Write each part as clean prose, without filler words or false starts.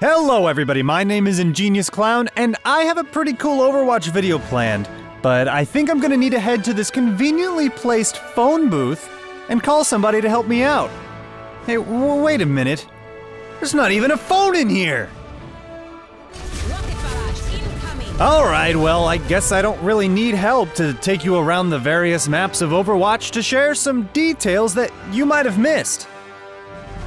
Hello everybody, my name is ingeniousclown, and I have a pretty cool Overwatch video planned, but I think I'm gonna need to head to this conveniently placed phone booth and call somebody to help me out. Hey, wait a minute. There's not even a phone in here! Alright, well, I guess I don't really need help to take you around the various maps of Overwatch to share some details that you might have missed.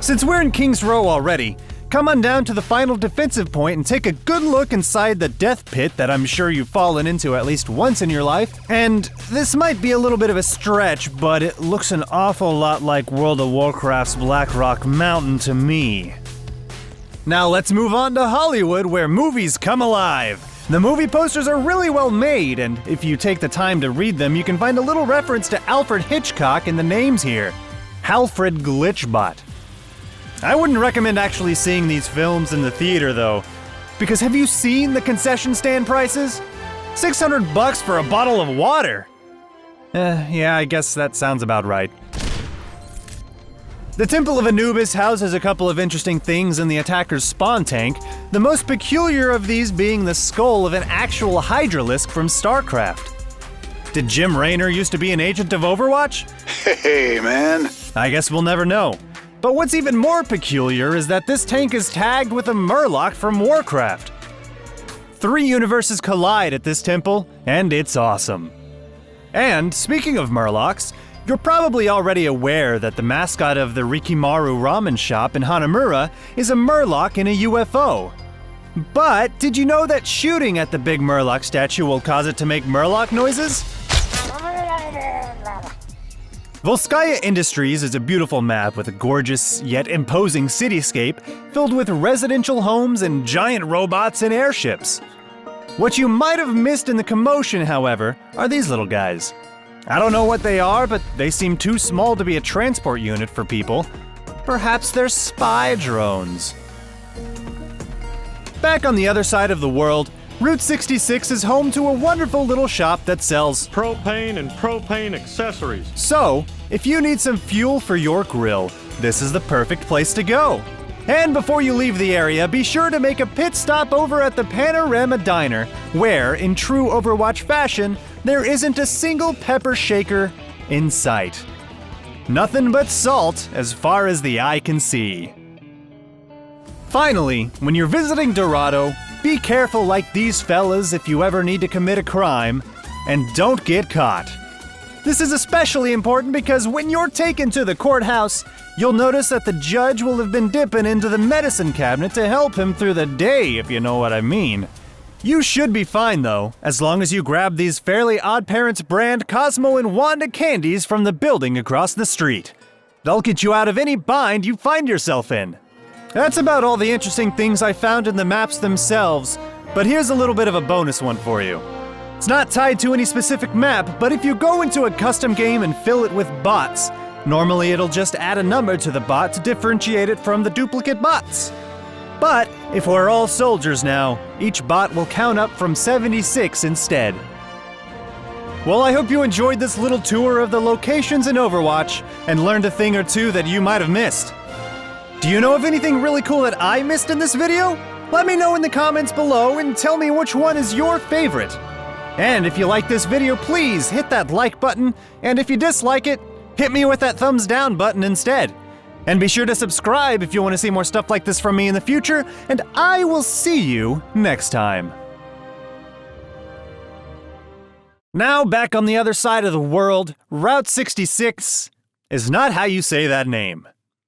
Since we're in King's Row already, come on down to the final defensive point and take a good look inside the death pit that I'm sure you've fallen into at least once in your life. And this might be a little bit of a stretch, but it looks an awful lot like World of Warcraft's Blackrock Mountain to me. Now let's move on to Hollywood, where movies come alive. The movie posters are really well made, and if you take the time to read them, you can find a little reference to Alfred Hitchcock in the names here. Halfred Glitchbot. I wouldn't recommend actually seeing these films in the theater though, because have you seen the concession stand prices? $600 for a bottle of water! Yeah, I guess that sounds about right. The Temple of Anubis houses a couple of interesting things in the attacker's spawn tank, the most peculiar of these being the skull of an actual Hydralisk from StarCraft. Did Jim Raynor used to be an agent of Overwatch? Hey, man. I guess we'll never know. But what's even more peculiar is that this tank is tagged with a Murloc from Warcraft. 3 universes collide at this temple, and it's awesome. And speaking of Murlocs, you're probably already aware that the mascot of the Rikimaru ramen shop in Hanamura is a Murloc in a UFO. But did you know that shooting at the big Murloc statue will cause it to make Murloc noises? Volskaya Industries is a beautiful map with a gorgeous yet imposing cityscape filled with residential homes and giant robots and airships. What you might have missed in the commotion, however, are these little guys. I don't know what they are, but they seem too small to be a transport unit for people. Perhaps they're spy drones. Back on the other side of the world, Route 66 is home to a wonderful little shop that sells propane and propane accessories. So, if you need some fuel for your grill, this is the perfect place to go. And before you leave the area, be sure to make a pit stop over at the Panorama Diner, where, in true Overwatch fashion, there isn't a single pepper shaker in sight. Nothing but salt as far as the eye can see. Finally, when you're visiting Dorado, be careful like these fellas if you ever need to commit a crime, and don't get caught. This is especially important because when you're taken to the courthouse, you'll notice that the judge will have been dipping into the medicine cabinet to help him through the day, if you know what I mean. You should be fine though, as long as you grab these Fairly Odd Parents brand Cosmo and Wanda candies from the building across the street. They'll get you out of any bind you find yourself in. That's about all the interesting things I found in the maps themselves, but here's a little bit of a bonus one for you. It's not tied to any specific map, but if you go into a custom game and fill it with bots, normally it'll just add a number to the bot to differentiate it from the duplicate bots. But if we're all soldiers now, each bot will count up from 76 instead. Well, I hope you enjoyed this little tour of the locations in Overwatch and learned a thing or two that you might have missed. Do you know of anything really cool that I missed in this video? Let me know in the comments below and tell me which one is your favorite. And if you like this video, please hit that like button, and if you dislike it, hit me with that thumbs down button instead. And be sure to subscribe if you want to see more stuff like this from me in the future, and I will see you next time. Now back on the other side of the world, Route 66 is not how you say that name.